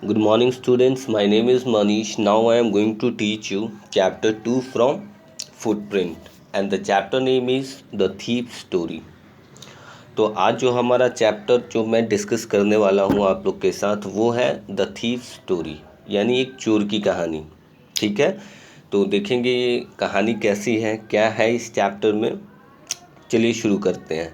Good morning, students. My name is Manish. Now I am going to teach you chapter 2 from Footprint, and the chapter name is The Thief Story. तो आज जो हमारा chapter जो मैं discuss करने वाला हूँ आप लोग के साथ वो है द थीफ स्टोरी, यानी एक चोर की कहानी। ठीक है, तो देखेंगे ये कहानी कैसी है, क्या है इस चैप्टर में। चलिए शुरू करते हैं।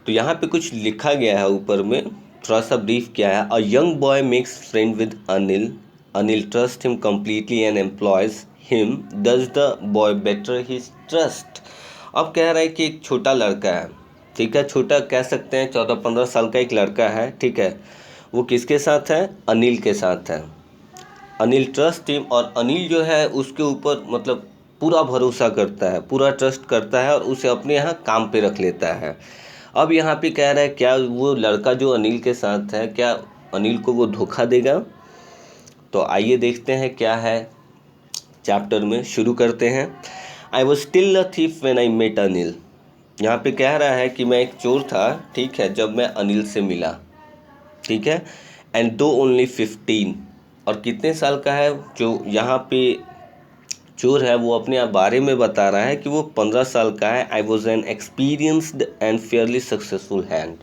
तो यहाँ पे कुछ लिखा गया है ऊपर में, थोड़ा सा ब्रीफ किया है। A young boy makes friend with Anil. Anil trust him completely and employees him. Does the boy better his trust. अब कह रहा है कि एक छोटा लड़का है, ठीक है, छोटा कह सकते हैं, 14-15 साल का एक लड़का है, ठीक है। वो किसके साथ है? अनिल के साथ है। अनिल ट्रस्ट हिम, और अनिल जो है उसके ऊपर मतलब पूरा भरोसा करता है, पूरा ट्रस्ट करता है और उसे अपने यहाँ काम पे रख लेता है। अब यहाँ पे कह रहा है क्या वो लड़का जो अनिल के साथ है, क्या अनिल को वो धोखा देगा? तो आइए देखते हैं क्या है चैप्टर में। शुरू करते हैं। I was still a thief when I met Anil. यहाँ पे कह रहा है कि मैं एक चोर था, ठीक है, जब मैं अनिल से मिला, ठीक है। एंड दो ओनली 15, और कितने साल का है जो यहाँ पे चोर है, वो अपने बारे में बता रहा है कि वो 15 साल का है। I was an experienced and Fairlie successful hand.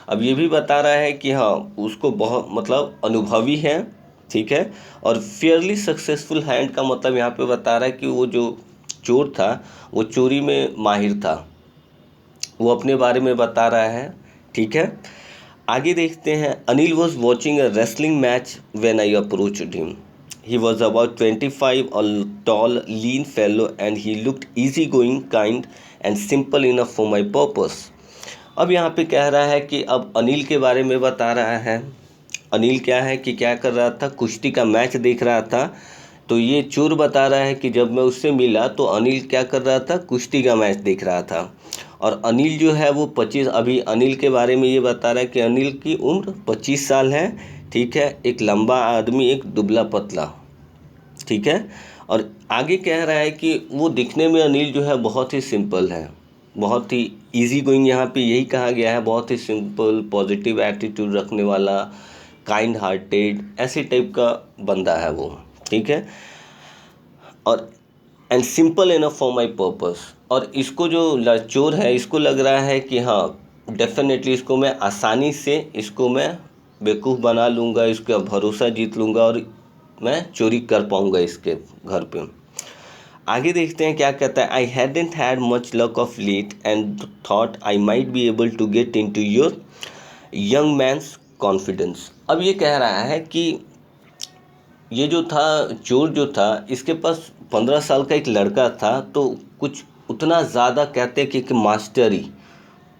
अब ये भी बता रहा है कि हाँ उसको बहुत मतलब अनुभवी है, ठीक है। और फेयरली सक्सेसफुल हैंड का मतलब यहाँ पे बता रहा है कि वो जो चोर था वो चोरी में माहिर था, वो अपने बारे में बता रहा है, ठीक है। आगे देखते हैं। Anil was watching a wrestling match when I approached him. He was about 25, a tall, lean fellow, and he looked easygoing, kind, and simple enough for my purpose. अब यहाँ पे कह रहा है कि अब अनिल के बारे में बता रहा है। अनिल क्या है कि क्या कर रहा था? कुश्ती का मैच देख रहा था। तो ये चोर बता रहा है कि जब मैं उससे मिला तो अनिल क्या कर रहा था? कुश्ती का मैच देख रहा था। और अनिल जो है वो 25, अभी अनिल के बारे में ये बता रहा है कि अनिल की उम्र 25 साल है, ठीक है। एक लंबा आदमी, एक दुबला पतला, ठीक है। और आगे कह रहा है कि वो दिखने में अनिल जो है बहुत ही सिंपल है, बहुत ही इजी गोइंग, यहाँ पे यही कहा गया है, बहुत ही सिंपल, पॉजिटिव एटीट्यूड रखने वाला, काइंड हार्टेड, ऐसे टाइप का बंदा है वो, ठीक है। और and simple enough for my purpose. और इसको जो चोर है इसको लग रहा है कि हाँ डेफिनेटली इसको मैं आसानी से इसको मैं बेवकूफ़ बना लूँगा, इसका भरोसा जीत लूँगा और मैं चोरी कर पाऊँगा इसके घर पे। आगे देखते हैं क्या कहता है। I hadn't had much luck of late and thought I might be able to get into your young man's confidence. अब ये कह रहा है कि ये जो था चोर जो था इसके पास 15 साल का एक लड़का था, तो कुछ उतना ज़्यादा कहते कि मास्टरी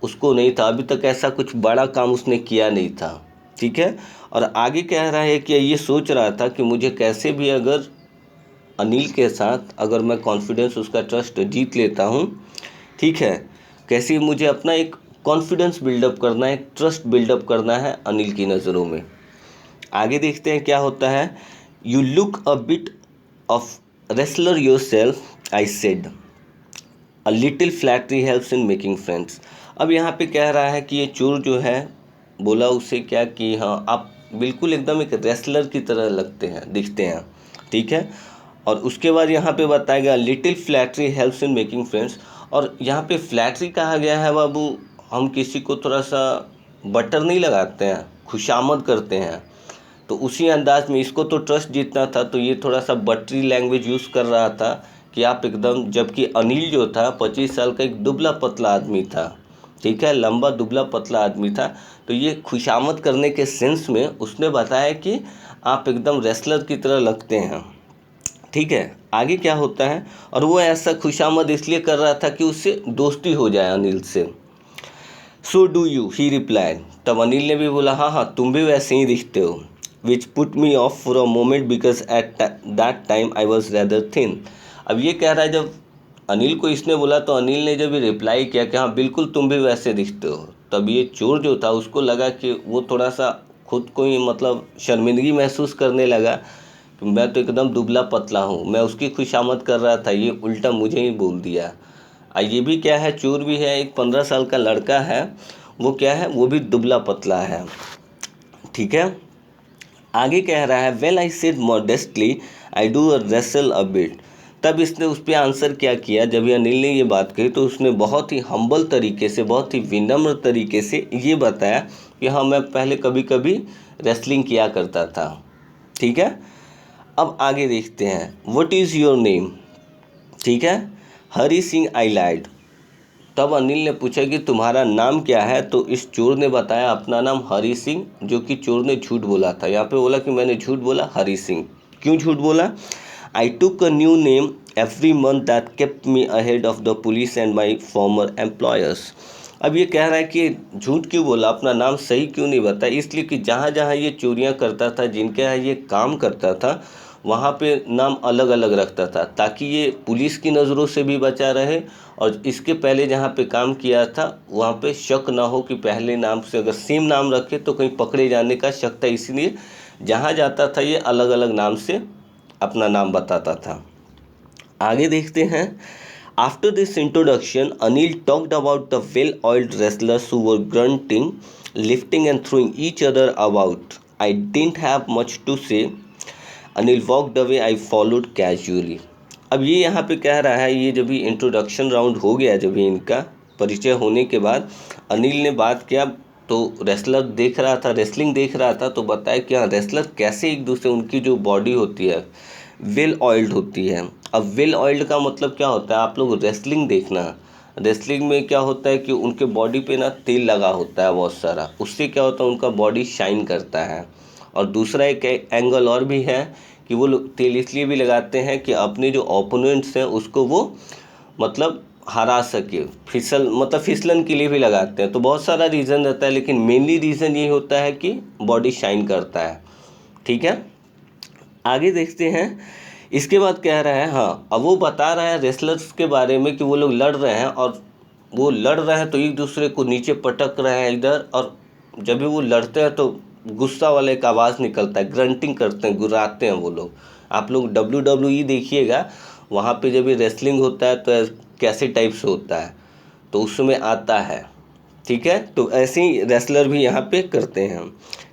उसको नहीं था, अभी तक ऐसा कुछ बड़ा काम उसने किया नहीं था, ठीक है। और आगे कह रहा है कि ये सोच रहा था कि मुझे कैसे भी अगर अनिल के साथ अगर मैं कॉन्फिडेंस उसका ट्रस्ट जीत लेता हूँ, ठीक है, कैसे मुझे अपना एक कॉन्फिडेंस बिल्डअप करना है, ट्रस्ट बिल्डअप करना है अनिल की नज़रों में। आगे देखते हैं क्या होता है। You look a bit of wrestler your self, I said, a little flattery helps in making friends. अब यहाँ पे कह रहा है कि ये चोर जो है बोला उसे क्या कि हाँ आप बिल्कुल एकदम एक रेसलर की तरह लगते हैं, दिखते हैं, ठीक है। और उसके बाद यहाँ पे बताया गया little flattery helps in making friends. और यहाँ पे फ्लैटरी कहा गया है बाबू, हम किसी को थोड़ा सा बटर नहीं लगाते हैं, खुशामद करते हैं, तो उसी अंदाज में इसको तो ट्रस्ट जीतना था, तो ये थोड़ा सा बटरी लैंग्वेज यूज़ कर रहा था कि आप एकदम, जबकि अनिल जो था 25 साल का एक दुबला पतला आदमी था, ठीक है, लंबा दुबला पतला आदमी था। तो ये खुशामद करने के सेंस में उसने बताया कि आप एकदम रेसलर की तरह लगते हैं, ठीक है। आगे क्या होता है। और वो ऐसा खुशामद इसलिए कर रहा था कि उससे दोस्ती हो जाए अनिल से। So do you, he replied. तब अनिल ने भी बोला हाँ हाँ तुम भी वैसे ही दिखते हो। Which put me of for a moment because at that time I was rather thin. अब ये कह रहा है जब अनिल को इसने बोला तो अनिल ने जब रिप्लाई किया कि हाँ बिल्कुल तुम भी वैसे दिखते हो, तब ये चोर जो था उसको लगा कि वो थोड़ा सा खुद को ही मतलब शर्मिंदगी महसूस करने लगा कि मैं तो एकदम दुबला पतला हूँ, मैं उसकी खुशामद कर रहा था, ये उल्टा मुझे ही बोल दिया। ये भी क्या है, चोर भी है, एक 15 साल का लड़का है, वो क्या है, वो भी दुबला पतला है, ठीक है। आगे कह रहा है well I said modestly I do a wrestle a bit. तब इसने उस पर आंसर क्या किया, जब ये अनिल ने ये बात कही तो उसने बहुत ही हम्बल तरीके से, बहुत ही विनम्र तरीके से ये बताया कि हाँ मैं पहले कभी कभी रेसलिंग किया करता था। ठीक है, अब आगे देखते हैं, व्हाट इज़ योर नेम। ठीक है, हरी सिंह आई लाइड। तब अनिल ने पूछा कि तुम्हारा नाम क्या है, तो इस चोर ने बताया अपना नाम हरी सिंह, जो कि चोर ने झूठ बोला था। यहाँ पे बोला कि मैंने झूठ बोला, हरी सिंह। क्यों झूठ बोला? I took a new name every month that kept me ahead of the police and my former employers. अब ये कह रहा है कि झूठ क्यों बोला, अपना नाम सही क्यों नहीं बताया? इसलिए कि जहाँ जहाँ ये चोरियाँ करता था, जिनके यहाँ ये काम करता था, वहाँ पे नाम अलग अलग रखता था, ताकि ये पुलिस की नज़रों से भी बचा रहे, और इसके पहले जहाँ पे काम किया था वहाँ पे शक ना हो कि पहले नाम से अगर सेम नाम रखे तो कहीं पकड़े जाने का शक था, इसलिए जहाँ जाता था ये अलग अलग नाम से अपना नाम बताता था। आगे देखते हैं, after this introduction Anil talked about the well oiled wrestlers who were grunting, lifting and throwing each other about. I didn't have much to say. Anil walked away, I followed casually. अब ये यहाँ पे कह रहा है, ये जब भी इंट्रोडक्शन राउंड हो गया, जब भी इनका परिचय होने के बाद अनिल ने बात किया तो रेसलर देख रहा था, रेसलिंग देख रहा था, तो बताया कि हाँ रेसलर कैसे एक दूसरे, उनकी जो बॉडी होती है वेल ऑयल्ड होती है। अब वेल ऑयल्ड का मतलब क्या होता है, आप लोग रेसलिंग देखना, रेसलिंग में क्या होता है कि उनके बॉडी पे ना तेल लगा होता है बहुत सारा, उससे क्या होता है उनका बॉडी शाइन करता है। और दूसरा एक एंगल और भी है कि वो लोग तेल इसलिए भी लगाते हैं कि अपने जो ओपोनेंट्स हैं उसको वो मतलब हरा सके, फिसलन के लिए भी लगाते हैं। तो बहुत सारा रीज़न रहता है, लेकिन मेनली रीज़न ये होता है कि बॉडी शाइन करता है। ठीक है, आगे देखते हैं। इसके बाद कह रहा है, हाँ अब वो बता रहा है रेसलर्स के बारे में कि वो लोग लड़ रहे हैं, और वो लड़ रहे हैं तो एक दूसरे को नीचे पटक रहे हैं इधर, और जब भी वो लड़ते हैं तो गुस्सा वाला एक आवाज़ निकलता है, ग्रंटिंग करते हैं, गुर्राते हैं वो लोग। आप लोग WWE देखिएगा, वहाँ पे जब भी रेसलिंग होता है तो कैसे टाइप से होता है, तो उसमें आता है। ठीक है, तो ऐसे ही रेसलर भी यहाँ पे करते हैं।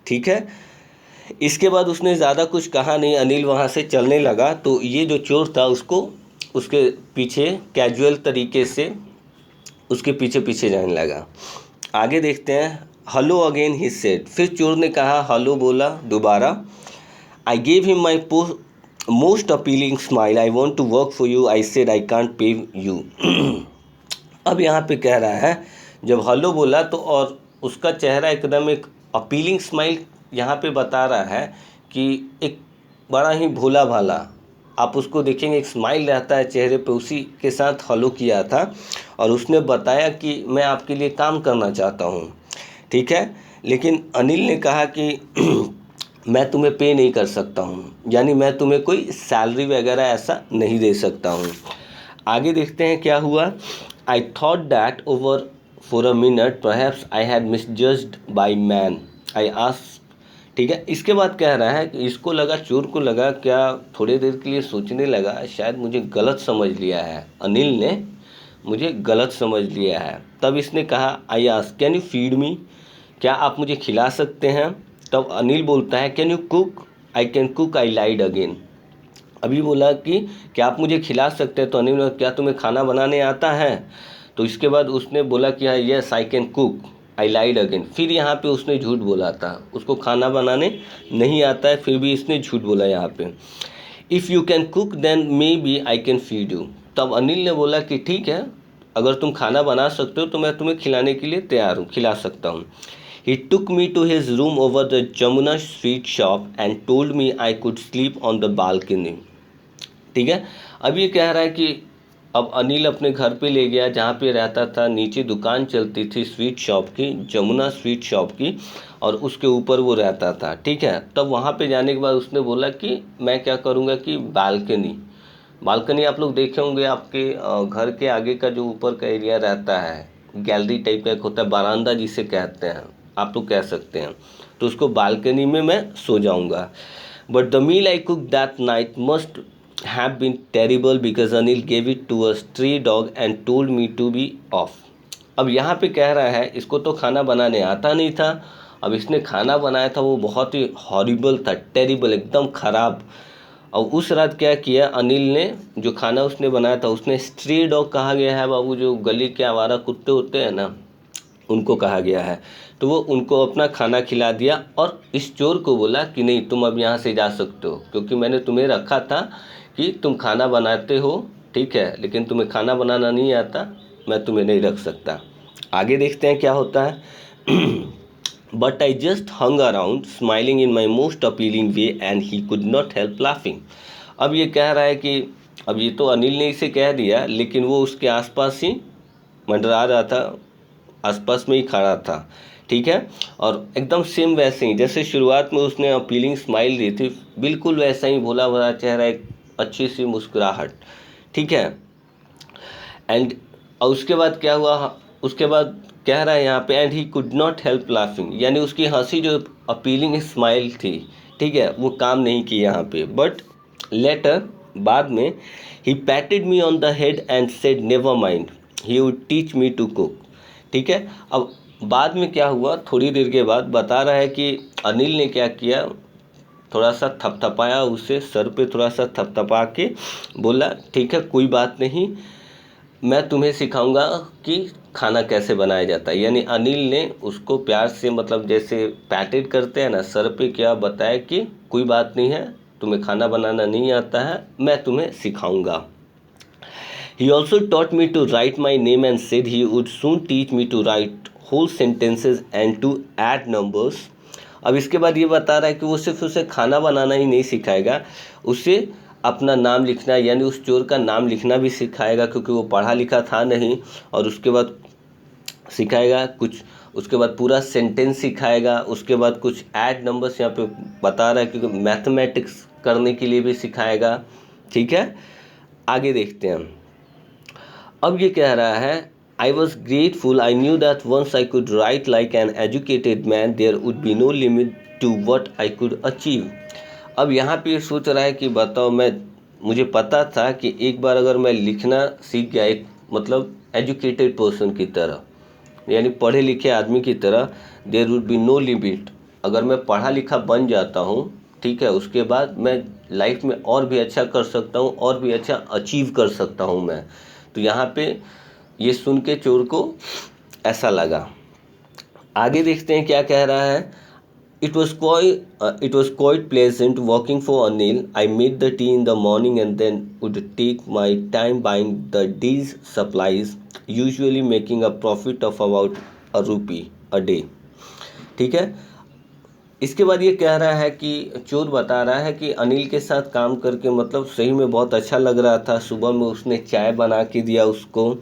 ठीक है, इसके बाद उसने ज़्यादा कुछ कहा नहीं, अनिल वहाँ से चलने लगा। तो ये जो चोर था उसको उसके पीछे कैजुअल तरीके से उसके पीछे पीछे जाने लगा। आगे देखते हैं, हेलो अगेन ही सेड। फिर चोर ने कहा, हेलो बोला दोबारा। I gave him my most appealing smile, I want to work for you, I said I can't pay you. अब यहाँ पे कह रहा है, जब हेलो बोला तो और उसका चेहरा एकदम एक अपीलिंग स्माइल यहाँ पे बता रहा है कि एक बड़ा ही भोला भाला, आप उसको देखेंगे एक स्माइल रहता है चेहरे पे, उसी के साथ हेलो किया था। और उसने बताया कि मैं आपके लिए काम करना चाहता हूँ। ठीक है, लेकिन अनिल ने कहा कि मैं तुम्हें पे नहीं कर सकता हूँ, यानी मैं तुम्हें कोई सैलरी वगैरह ऐसा नहीं दे सकता हूँ। आगे देखते हैं क्या हुआ। I thought that over for a minute perhaps I had misjudged by man, I asked. ठीक है, इसके बाद कह रहा है कि इसको लगा, चोर को लगा क्या, थोड़ी देर के लिए सोचने लगा, शायद मुझे गलत समझ लिया है, अनिल ने मुझे गलत समझ लिया है। तब इसने कहा, I asked can you feed me, क्या आप मुझे खिला सकते हैं? तब अनिल बोलता है, can you cook, I can cook, I lied again. अभी बोला कि क्या आप मुझे खिला सकते हैं, तो अनिल बोला, क्या तुम्हें खाना बनाने आता है? तो इसके बाद उसने बोला कि हाँ yes I can cook, I lied again. फिर यहाँ पे उसने झूठ बोला था, उसको खाना बनाने नहीं आता है, फिर भी इसने झूठ बोला यहाँ पे। If you can cook then maybe I can feed you. तब अनिल ने बोला कि ठीक है, अगर तुम खाना बना सकते हो तो मैं तुम्हें खिलाने के लिए तैयार हूँ, खिला सकता हूँ। He took me to his room over the Jamuna Street shop and told me I could sleep on the balcony. ठीक है, अब ये कह रहा है कि अब अनिल अपने घर पे ले गया जहाँ पे रहता था, नीचे दुकान चलती थी स्वीट शॉप की, जमुना स्वीट शॉप की, और उसके ऊपर वो रहता था। ठीक है, तब वहाँ पे जाने के बाद उसने बोला कि मैं क्या करूँगा कि बालकनी आप लोग देखे होंगे, आपके घर के आगे का जो ऊपर का एरिया रहता है, गैलरी टाइप का एक होता है, बरामदा जिसे कहते हैं, आप लोग कह सकते हैं, तो उसको बालकनी में मैं सो जाऊंगा। But the meal I cook that night must have been terrible because Anil gave it to a stray dog and told me to be off. अब यहाँ पे कह रहा है इसको तो खाना बनाने आता नहीं था, अब इसने खाना बनाया था वो बहुत ही हॉरिबल था, टेरिबल, एकदम ख़राब। और उस रात क्या किया अनिल ने, जो खाना उसने बनाया था, उसने स्ट्री डॉग कहा गया है बाबू, जो गली के आवारा कुत्ते होते हैं ना, उनको कहा गया है। तो वो उनको अपना खाना खिला दिया और इस चोर को बोला कि नहीं, तुम अब यहाँ से जा सकते हो, क्योंकि मैंने तुम्हें रखा था कि तुम खाना बनाते हो, ठीक है, लेकिन तुम्हें खाना बनाना नहीं आता, मैं तुम्हें नहीं रख सकता। आगे देखते हैं क्या होता है। But I just hung around smiling in my most appealing way and he could not help laughing. अब ये कह रहा है कि अब ये तो अनिल ने इसे कह दिया, लेकिन वो उसके आसपास ही मंडरा रहा था, आसपास में ही खड़ा था, ठीक है। और एकदम सेम वैसे ही जैसे शुरुआत में उसने अपीलिंग स्माइल दी थी, बिल्कुल वैसा ही भोला भला चेहरा, एक अच्छी सी मुस्कुराहट, ठीक है। एंड और उसके बाद क्या हुआ, उसके बाद कह रहा है यहाँ पे and he could not help laughing, यानी उसकी हंसी जो अपीलिंग स्माइल थी, ठीक है, वो काम नहीं की यहाँ पे। बट लेटर, बाद में, he patted me on the head and said never mind, he would teach me to cook, ठीक है। अब बाद में क्या हुआ, थोड़ी देर के बाद बता रहा है कि अनिल ने क्या किया, थोड़ा सा थपथपाया उसे, सर पे थोड़ा सा थपथपा के बोला ठीक है कोई बात नहीं, मैं तुम्हें सिखाऊंगा कि खाना कैसे बनाया जाता है। यानी अनिल ने उसको प्यार से, मतलब जैसे पैटेड करते हैं ना सर पे, क्या बताया कि कोई बात नहीं है, तुम्हें खाना बनाना नहीं आता है, मैं तुम्हें सिखाऊंगा। He also taught me to write my name and said he would soon teach me to write whole sentences and to add numbers. अब इसके बाद ये बता रहा है कि वो सिर्फ उसे खाना बनाना ही नहीं सिखाएगा, उसे अपना नाम लिखना, यानी उस चोर का नाम लिखना भी सिखाएगा, क्योंकि वो पढ़ा लिखा था नहीं। और उसके बाद सिखाएगा कुछ, उसके बाद पूरा सेंटेंस सिखाएगा, उसके बाद कुछ ऐड नंबर्स यहाँ पे बता रहा है, क्योंकि मैथमेटिक्स करने के लिए भी सिखाएगा, ठीक है। आगे देखते हैं। अब ये कह रहा है I was grateful, I knew that once I could write like an educated man there would be no limit to what I could achieve. अब यहाँ पे ये सोच रहा है कि बताओ, मुझे पता था कि एक बार अगर मैं लिखना सीख गया, एक मतलब एजुकेटेड पर्सन की तरह, यानी पढ़े लिखे आदमी की तरह, there would be no limit, अगर मैं पढ़ा लिखा बन जाता हूँ, ठीक है, उसके बाद मैं लाइफ में और भी अच्छा कर सकता हूँ, और भी अच्छा अचीव कर सकता हूँ मैं। तो यहाँ पे ये सुन के चोर को ऐसा लगा। आगे देखते हैं क्या कह रहा है। It was quite pleasant working for Anil. I made the tea in the morning and then would take my time buying the day's supplies, usually making a profit of about ₹1 a day. ठीक है। इसके बाद ये कह रहा है कि चोर बता रहा है कि अनिल के साथ काम करके मतलब सही में बहुत अच्छा लग रहा था। सुबह में उसने चाय बना के दिया उसको,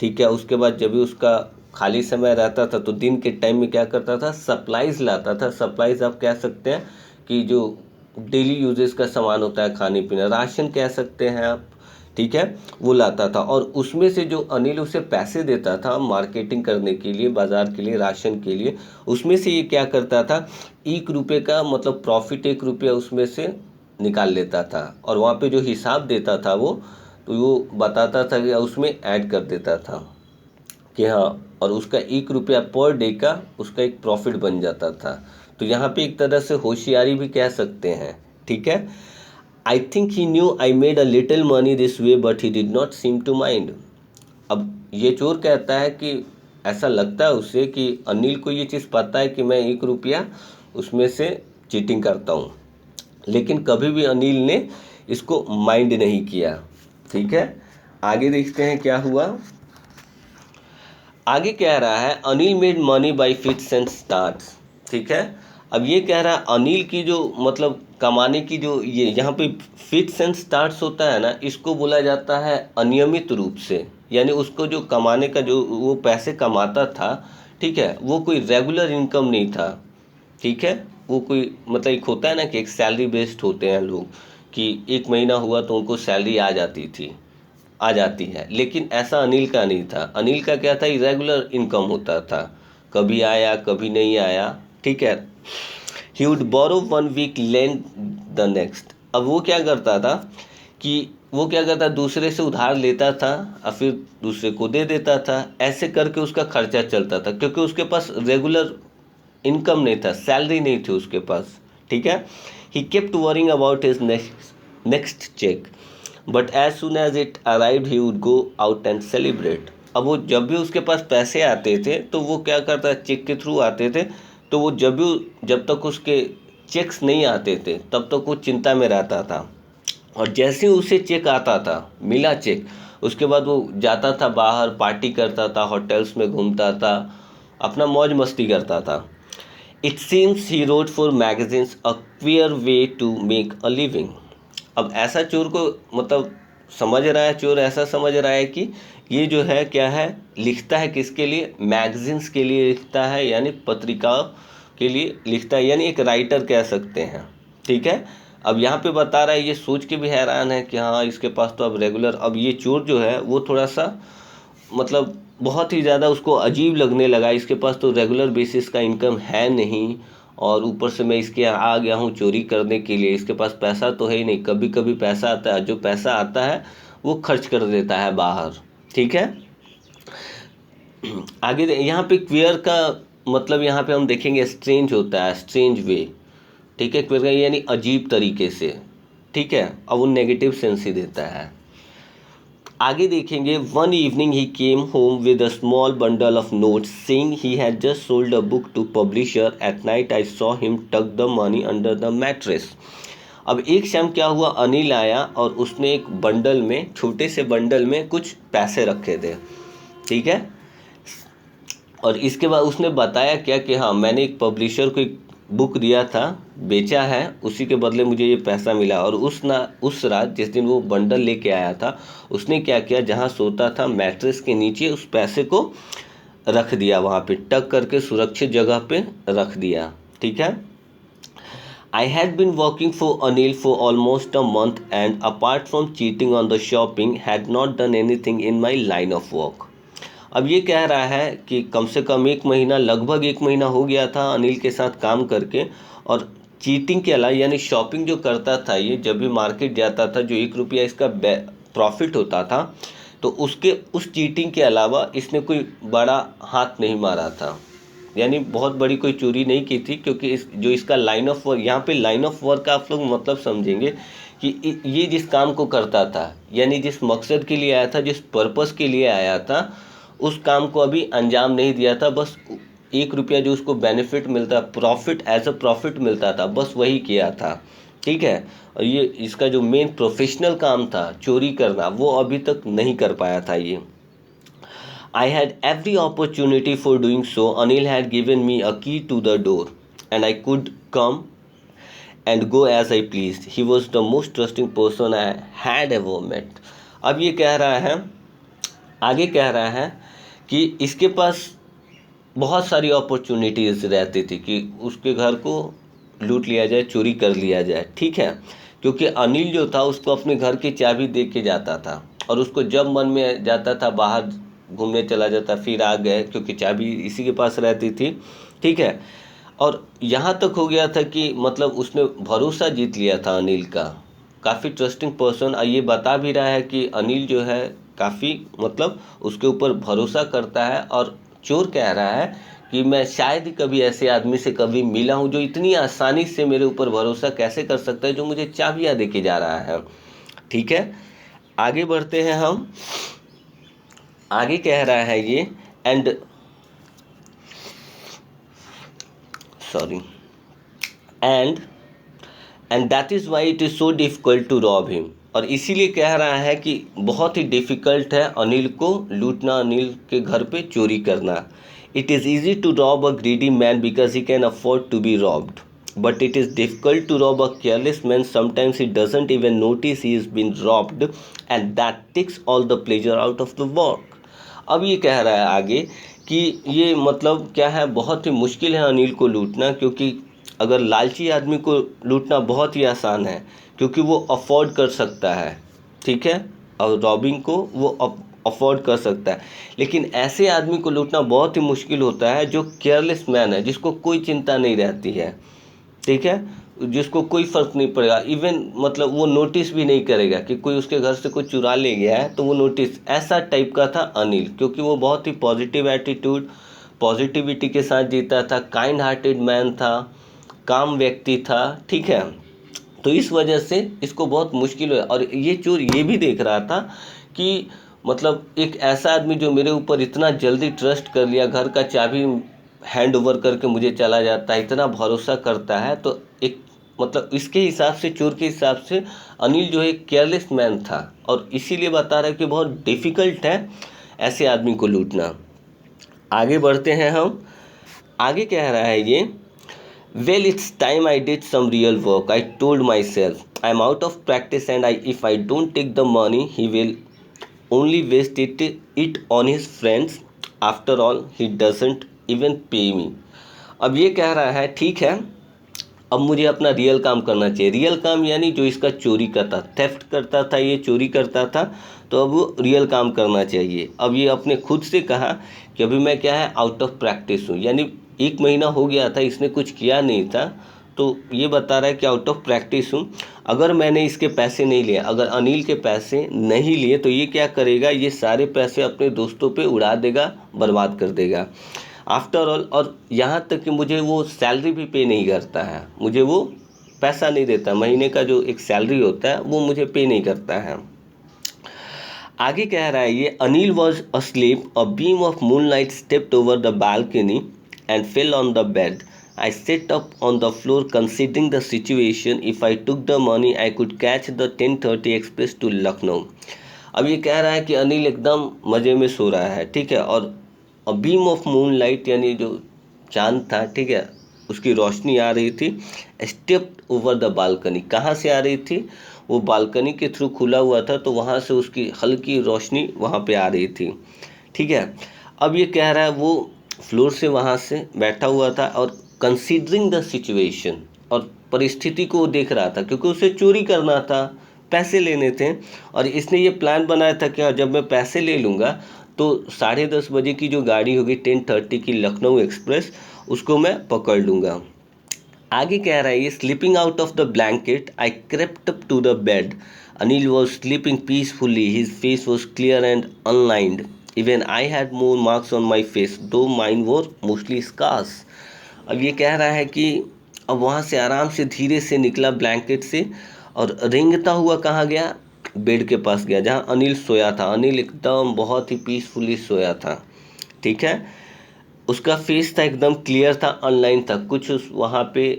ठीक है। उसके बाद जब भी उसका खाली समय रहता था तो दिन के टाइम में क्या करता था, सप्लाइज़ लाता था। सप्लाइज़ आप कह सकते हैं कि जो डेली यूजेस का सामान होता है, खाने पीना, राशन कह सकते हैं आप, ठीक है, वो लाता था। और उसमें से जो अनिल उसे पैसे देता था मार्केटिंग करने के लिए, बाज़ार के लिए, राशन के लिए, उसमें से ये क्या करता था, ₹1 का मतलब प्रॉफिट, ₹1 उसमें से निकाल लेता था। और वहाँ पे जो हिसाब देता था वो, तो वो बताता था कि उसमें ऐड कर देता था कि हाँ, और उसका ₹1 पर डे का उसका एक प्रॉफिट बन जाता था। तो यहाँ पे एक तरह से होशियारी भी कह सकते हैं, ठीक है। I think he knew I made a little money this way but he did not seem to mind. अब ये चोर कहता है कि ऐसा लगता है उसे कि अनिल को ये चीज़ पता है कि मैं ₹1 उसमें से चीटिंग करता हूँ, लेकिन कभी भी अनिल ने इसको माइंड नहीं किया, ठीक है। आगे देखते हैं क्या हुआ। आगे कह रहा है Anil made money by fits and starts, ठीक है। अब ये कह रहा है अनिल की जो मतलब कमाने की जो ये यहाँ पे फिट्स एंड स्टार्ट्स होता है ना, इसको बोला जाता है अनियमित रूप से। यानी उसको जो कमाने का जो वो पैसे कमाता था, ठीक है, वो कोई रेगुलर इनकम नहीं था, ठीक है। वो कोई मतलब एक होता है ना कि एक सैलरी बेस्ड होते हैं लोग, कि एक महीना हुआ तो उनको सैलरी आ जाती है, लेकिन ऐसा अनिल का नहीं था। अनिल का क्या था, इरेगुलर इनकम होता था, कभी आया कभी नहीं आया, ठीक है। He would borrow 1 week lend the next. अब वो क्या करता था दूसरे से उधार लेता था और फिर दूसरे को दे देता था। ऐसे करके उसका खर्चा चलता था, क्योंकि उसके पास रेगुलर इनकम नहीं था, सैलरी नहीं थी उसके पास, ठीक है। He kept worrying about his next cheque, but as soon as it arrived he would go out and celebrate. अब वो जब भी उसके पास पैसे आते थे तो वो क्या करता, चेक के थ्रू आते थे, तो वो जब तक उसके चेक्स नहीं आते थे तब तक वो चिंता में रहता था। और जैसे ही उसे चेक आता था, मिला चेक, उसके बाद वो जाता था बाहर, पार्टी करता था, होटल्स में घूमता था, अपना मौज मस्ती करता था। It seems he wrote for magazines a queer way to make a living. अब ऐसा चोर को मतलब समझ रहा है, चोर ऐसा समझ रहा है कि ये जो है क्या है, लिखता है किसके लिए, मैगजीन्स के लिए लिखता है, यानी पत्रिकाओं के लिए लिखता है, यानी एक राइटर कह सकते हैं, ठीक है। अब यहाँ पे बता रहा है, ये सोच के भी हैरान है कि हाँ इसके पास तो अब रेगुलर, अब ये चोर जो है वो थोड़ा सा मतलब बहुत ही ज़्यादा उसको अजीब लगने लगा, इसके पास तो रेगुलर बेसिस का इनकम है नहीं, और ऊपर से मैं इसके यहाँ आ गया हूँ चोरी करने के लिए, इसके पास पैसा तो है ही नहीं, कभी कभी पैसा आता है, जो पैसा आता है वो खर्च कर देता है बाहर, ठीक है। आगे यहाँ पे क्वियर का मतलब यहाँ पे हम देखेंगे स्ट्रेंज होता है, स्ट्रेंज वे, ठीक है। क्वियर का यानी अजीब तरीके से, ठीक है, अब वो नेगेटिव सेंस ही देता है। आगे देखेंगे, one evening he came home with a small bundle of notes saying he had just sold a book to publisher, at night I saw him tuck the money under the mattress. अब एक शाम क्या हुआ, अनिल आया और उसने एक bundle में, छोटे से बंडल में कुछ पैसे रखे थे, ठीक है। और इसके बाद उसने बताया क्या कि हाँ मैंने एक पब्लिशर को एक बुक दिया था, बेचा है, उसी के बदले मुझे ये पैसा मिला। और उस रात जिस दिन वो बंडल लेके आया था, उसने क्या किया, जहाँ सोता था मैट्रेस के नीचे उस पैसे को रख दिया, वहाँ पे टक करके सुरक्षित जगह पे रख दिया, ठीक है। I had been working for Anil for almost a month and apart from cheating on the shopping had not done anything in my line of work. अब ये कह रहा है कि कम से कम एक महीना, लगभग एक महीना हो गया था अनिल के साथ काम करके, और चीटिंग के अलावा यानी शॉपिंग जो करता था ये, जब भी मार्केट जाता था, जो 1 रुपया इसका प्रॉफिट होता था, तो उसके उस चीटिंग के अलावा इसने कोई बड़ा हाथ नहीं मारा था, यानी बहुत बड़ी कोई चोरी नहीं की थी। क्योंकि जो इसका लाइन ऑफ वर्क, यहाँ पे लाइन ऑफ वर्क का आप लोग मतलब समझेंगे कि ये जिस काम को करता था, यानी जिस मकसद के लिए आया था, जिस पर्पस के लिए आया था, उस काम को अभी अंजाम नहीं दिया था। बस 1 रुपया जो उसको बेनिफिट मिलता, प्रॉफिट, एज अ प्रॉफिट मिलता था, बस वही किया था, ठीक है। और ये इसका जो मेन प्रोफेशनल काम था चोरी करना, वो अभी तक नहीं कर पाया था ये। I had every opportunity for doing so. Anil had given me a key to the door and I could come and go as I pleased. He was the most trusting person I had ever met. अब ये कह रहा है, आगे कह रहा है कि इसके पास बहुत सारी अपॉर्चुनिटीज़ रहती थी कि उसके घर को लूट लिया जाए, चोरी कर लिया जाए, ठीक है। क्योंकि अनिल जो था उसको अपने घर की चाबी दे के जाता था, और उसको जब मन में जाता था बाहर घूमने चला जाता, फिर आ गए, क्योंकि चाबी इसी के पास रहती थी, ठीक है। और यहाँ तक हो गया था कि मतलब उसने भरोसा जीत लिया था अनिल का, काफ़ी ट्रस्टिंग पर्सन। ये बता भी रहा है कि अनिल जो है काफ़ी मतलब उसके ऊपर भरोसा करता है, और चोर कह रहा है कि मैं शायद ही कभी ऐसे आदमी से कभी मिला हूँ जो इतनी आसानी से मेरे ऊपर भरोसा कैसे कर सकता है, जो मुझे चाबियाँ दे के जा रहा है, ठीक है। आगे बढ़ते हैं हम, आगे कह रहा है ये, and that is why it is so difficult to rob him. और इसीलिए कह रहा है कि बहुत ही डिफ़िकल्ट है अनिल को लूटना, अनिल के घर पे चोरी करना। It is easy to rob a greedy man because he can afford to be robbed, but it is difficult to rob a careless man. Sometimes he doesn't even notice he is been robbed and that takes all the pleasure out of the work. अब ये कह रहा है आगे कि ये मतलब क्या है, बहुत ही मुश्किल है अनिल को लूटना, क्योंकि अगर लालची आदमी को लूटना बहुत ही आसान है, क्योंकि वो अफोर्ड कर सकता है, ठीक है, और रॉबिंग को वो अफोर्ड कर सकता है। लेकिन ऐसे आदमी को लूटना बहुत ही मुश्किल होता है जो केयरलेस मैन है, जिसको कोई चिंता नहीं रहती है, ठीक है, जिसको कोई फ़र्क नहीं पड़ेगा, इवन मतलब वो नोटिस भी नहीं करेगा कि कोई उसके घर से कोई चुरा ले गया है, तो वो नोटिस, ऐसा टाइप का था अनिल। क्योंकि वो बहुत ही पॉजिटिव एटीट्यूड, पॉजिटिविटी के साथ जीता था, काइंड हार्टेड मैन था, काम व्यक्ति था, ठीक है। तो इस वजह से इसको बहुत मुश्किल हुआ। और ये चोर ये भी देख रहा था कि मतलब एक ऐसा आदमी जो मेरे ऊपर इतना जल्दी ट्रस्ट कर लिया, घर का चाबी हैंड ओवर करके मुझे चला जाता है, इतना भरोसा करता है, तो एक मतलब इसके हिसाब से, चोर के हिसाब से अनिल जो है केयरलेस मैन था। और इसीलिए बता रहा है कि बहुत डिफ़िकल्ट है ऐसे आदमी को लूटना। आगे बढ़ते हैं हम। आगे कह रहा है ये, well, it's time I did some real work. I told myself, I'm out of practice and if I don't take the money, he will only waste it on his friends. After all, he doesn't even pay me. अब ये कह रहा है ठीक है, अब मुझे अपना रियल काम करना चाहिए। रियल काम यानी जो इसका चोरी करता, थेफ्ट करता था, ये चोरी करता था, तो अब वो रियल काम करना चाहिए। अब ये अपने खुद से कहा कि अभी मैं क्या है, आउट ऑफ प्रैक्टिस हूँ, यानी 1 महीना हो गया था, इसने कुछ किया नहीं था, तो ये बता रहा है कि आउट ऑफ प्रैक्टिस हूँ। अगर मैंने इसके पैसे नहीं लिए, अगर अनिल के पैसे नहीं लिए, तो ये क्या करेगा, ये सारे पैसे अपने दोस्तों पे उड़ा देगा, बर्बाद कर देगा। आफ्टर ऑल, और यहाँ तक कि मुझे वो सैलरी भी पे नहीं करता है, मुझे वो पैसा नहीं देता, महीने का जो एक सैलरी होता है वो मुझे पे नहीं करता है। आगे कह रहा है ये, Anil was asleep, a beam of moonlight stepped over the balcony and fell on the bed. I sat up on the floor considering the situation. If I took the money, I could catch the 10:30 express to Lucknow. अब ये कह रहा है कि अनिल एकदम मज़े में सो रहा है, ठीक है, और a beam of moon light यानी जो चांद था, ठीक है, उसकी रोशनी आ रही थी। स्टेप्ड ओवर द बालकनी, कहाँ से आ रही थी, वो बालकनी के थ्रू खुला हुआ था, तो वहाँ से उसकी हल्की रोशनी वहाँ पे आ रही थी, ठीक है। अब ये कह रहा है वो फ्लोर से वहाँ से बैठा हुआ था और कंसीडरिंग द सिचुएशन, और परिस्थिति को देख रहा था, क्योंकि उसे चोरी करना था, पैसे लेने थे, और इसने ये प्लान बनाया था कि जब मैं पैसे ले लूँगा तो 10:30 बजे की जो गाड़ी होगी 10:30 की लखनऊ एक्सप्रेस, उसको मैं पकड़ लूँगा। आगे कह रहा है ये, sleeping out of the blanket I crept up to the bed. Anil was sleeping peacefully, his face was clear and unlined. Even I had more marks on my face, though mine were mostly scars. अब ये कह रहा है कि अब वहाँ से आराम से धीरे से निकला ब्लैंकेट से, और रेंगता हुआ कहाँ गया, बेड के पास गया जहाँ अनिल सोया था। अनिल एकदम बहुत ही पीसफुली सोया था, ठीक है। उसका फेस था एकदम क्लियर था, अनलाइन था, कुछ वहाँ पे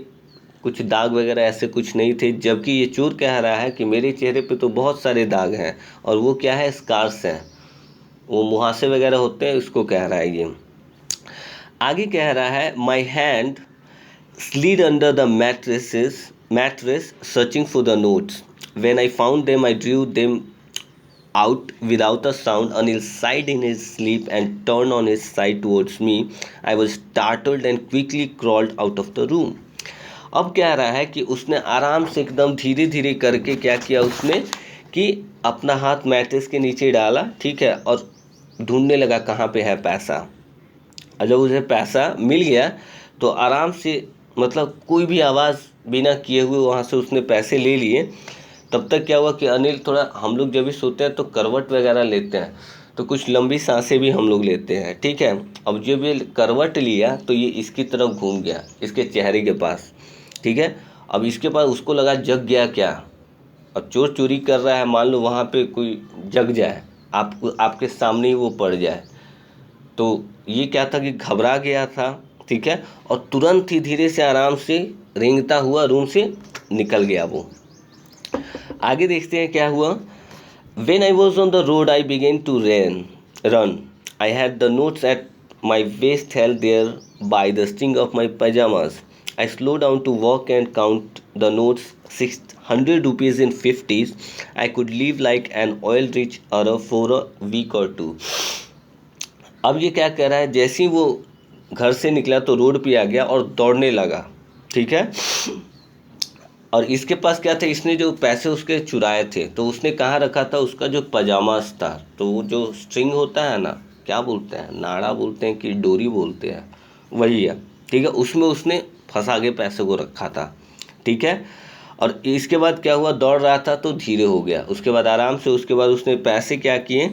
कुछ दाग वगैरह ऐसे कुछ नहीं थे। जबकि ये चोर कह रहा है कि मेरे चेहरे पे तो बहुत सारे दाग हैं, और वो क्या है, स्कार्स हैं, वो मुहासे वगैरह होते हैं, उसको कह रहा है ये। आगे कह रहा है, my hand slid under the mattress searching for the notes. When I found them, I drew them out without a sound. Anil sighed in his sleep and turned on his side towards me. I was startled and quickly crawled out of the room. अब कह रहा है कि उसने आराम से एकदम धीरे धीरे करके क्या किया उसने, कि अपना हाथ मैट्रेस के नीचे डाला, ठीक है, और ढूंढने लगा कहाँ पे है पैसा। और जब उसे पैसा मिल गया तो आराम से, मतलब कोई भी आवाज़ बिना किए हुए वहाँ से उसने पैसे ले लिए। तब तक क्या हुआ कि अनिल थोड़ा, हम लोग जब भी सोते हैं तो करवट वगैरह लेते हैं, तो कुछ लंबी सांसें भी हम लोग लेते हैं, ठीक है। अब जब ये करवट लिया तो ये इसकी तरफ घूम गया, इसके चेहरे के पास, ठीक है। अब इसके पास, उसको लगा जग गया क्या, अब चोर चोरी कर रहा है, मान लो वहाँ पे कोई जग जाए, आपके सामने ही वो पड़ जाए, तो ये क्या था कि घबरा गया था, ठीक है, और तुरंत ही धीरे से आराम से रेंगता हुआ रूम से निकल गया वो। आगे देखते हैं क्या हुआ। When I was on the road, I began to run. I had the notes at my waist held there by the string of my pajamas. I slowed down to walk and count the notes, 600 rupees in 50s. I could live like an oil-rich Arab for a week or two. अब ये क्या कह रहा है, जैसे ही वो घर से निकला तो रोड पे आ गया और दौड़ने लगा, ठीक है। और इसके पास क्या था, इसने जो पैसे उसके चुराए थे तो उसने कहाँ रखा था, उसका जो पजामास था, तो वो जो स्ट्रिंग होता है ना, क्या बोलते हैं, नाड़ा बोलते हैं कि डोरी बोलते हैं, वही है, ठीक है, उसमें उसने फंसा के पैसे को रखा था, ठीक है। और इसके बाद क्या हुआ, दौड़ रहा था तो धीरे हो गया, उसके बाद आराम से, उसके बाद उसने पैसे क्या किए,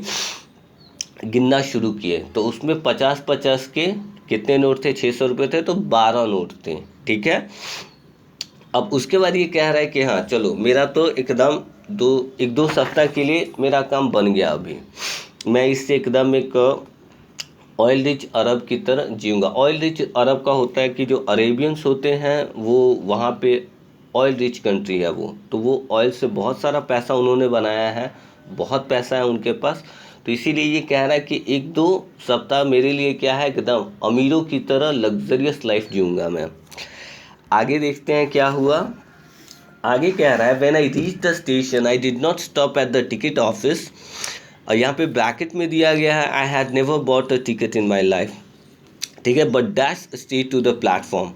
गिनना शुरू किए, तो उसमें 50-50 के कितने नोट थे? 600 रुपये थे तो 12 नोट थे, ठीक है। अब उसके बाद ये कह रहा है कि हाँ चलो मेरा तो एकदम एक दो सप्ताह के लिए मेरा काम बन गया, अभी मैं इससे एकदम एक ऑयल रिच अरब की तरह जीऊँगा। ऑयल रिच अरब का होता है कि जो अरेबियंस होते हैं वो वहाँ पे ऑयल रिच कंट्री है वो, तो वो ऑयल से बहुत सारा पैसा उन्होंने बनाया है, बहुत पैसा है उनके पास। तो इसीलिए ये कह रहा है कि एक दो सप्ताह मेरे लिए क्या है, एकदम अमीरों की तरह लग्जरियस लाइफ जीऊँगा मैं। आगे देखते हैं क्या हुआ। आगे कह रहा है when I reach the station I did not stop at the ticket office. और यहाँ पे ब्रैकेट में दिया गया है I had never bought a ticket in my life, ठीक है, but dash straight to the platform.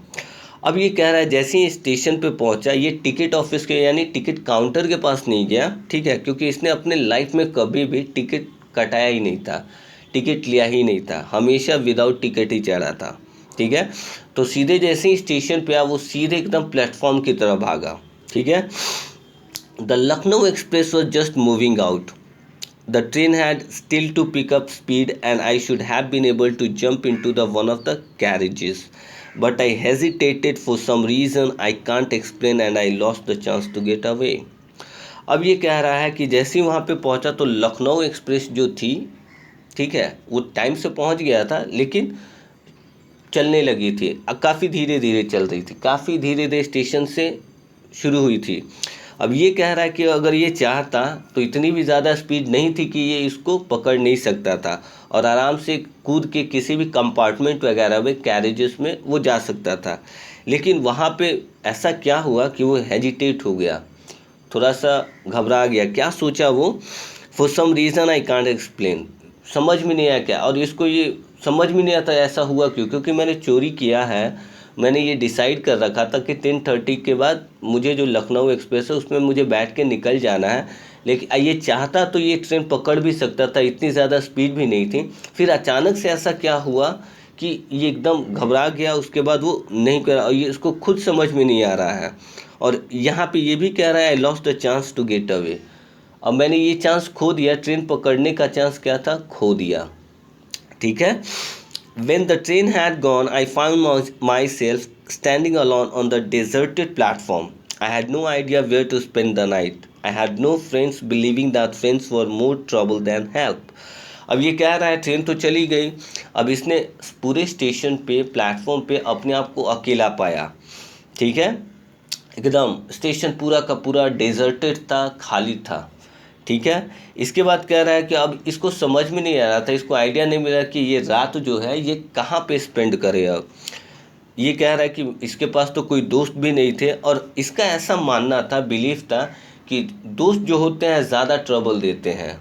अब ये कह रहा है जैसे ही स्टेशन पे पहुंचा, ये टिकट ऑफिस के यानी टिकट काउंटर के पास नहीं गया, ठीक है, क्योंकि इसने अपने लाइफ में कभी भी टिकट कटाया ही नहीं था, टिकट लिया ही नहीं था, हमेशा विदाउट टिकट ही चढ़ा था, ठीक है। तो सीधे जैसे ही स्टेशन पे आया वो सीधे एकदम प्लेटफॉर्म की तरफ भागा, ठीक है। The Lucknow express was just moving out. The train had still to pick up speed and I should have been able to jump into the one of the carriages. But I hesitated for some reason I can't explain and I lost the chance to get away. अब ये कह रहा है कि जैसे ही वहाँ पे पहुँचा तो लखनऊ एक्सप्रेस जो थी, ठीक है, वो टाइम से पहुँच गया था लेकिन चलने लगी थी, काफ़ी धीरे धीरे चल रही थी, काफ़ी धीरे धीरे स्टेशन से शुरू हुई थी। अब ये कह रहा है कि अगर ये चाहता तो इतनी भी ज़्यादा स्पीड नहीं थी कि ये इसको पकड़ नहीं सकता था और आराम से कूद के किसी भी कंपार्टमेंट वगैरह में, कैरेजेस में वो जा सकता था। लेकिन वहाँ पे ऐसा क्या हुआ कि वो हेजिटेट हो गया, थोड़ा सा घबरा गया। क्या सोचा वो? For some reason I can't explain, समझ में नहीं आया क्या, और इसको ये समझ में नहीं आता ऐसा हुआ क्यों, क्योंकि मैंने चोरी किया है, मैंने ये डिसाइड कर रखा था कि 10:30 के बाद मुझे जो लखनऊ एक्सप्रेस है उसमें मुझे बैठ के निकल जाना है। लेकिन ये चाहता तो ये ट्रेन पकड़ भी सकता था, इतनी ज़्यादा स्पीड भी नहीं थी। फिर अचानक से ऐसा क्या हुआ कि ये एकदम घबरा गया, उसके बाद वो नहीं कर, और ये इसको खुद समझ में नहीं आ रहा है। और यहाँ पे ये भी कह रहा है I lost the chance to get away, अब मैंने ये चांस खो दिया, ट्रेन पकड़ने का चांस क्या था, खो दिया, ठीक है। When the train had gone, I found myself standing alone on the deserted platform. I had no idea where to spend the night. I had no friends, believing that friends were more trouble than help. अब ये कह रहा है train तो चली गई, अब इसने पूरे स्टेशन पे, प्लेटफॉर्म पे अपने आप को अकेला पाया, ठीक है, एकदम स्टेशन पूरा का पूरा डेजर्टेड था, खाली था, ठीक है। इसके बाद कह रहा है कि अब इसको समझ में नहीं आ रहा था, इसको आइडिया नहीं मिला कि ये रात जो है ये कहाँ पे स्पेंड करे। अब ये कह रहा है कि इसके पास तो कोई दोस्त भी नहीं थे, और इसका ऐसा मानना था, बिलीफ था कि दोस्त जो होते हैं ज़्यादा ट्रबल देते हैं,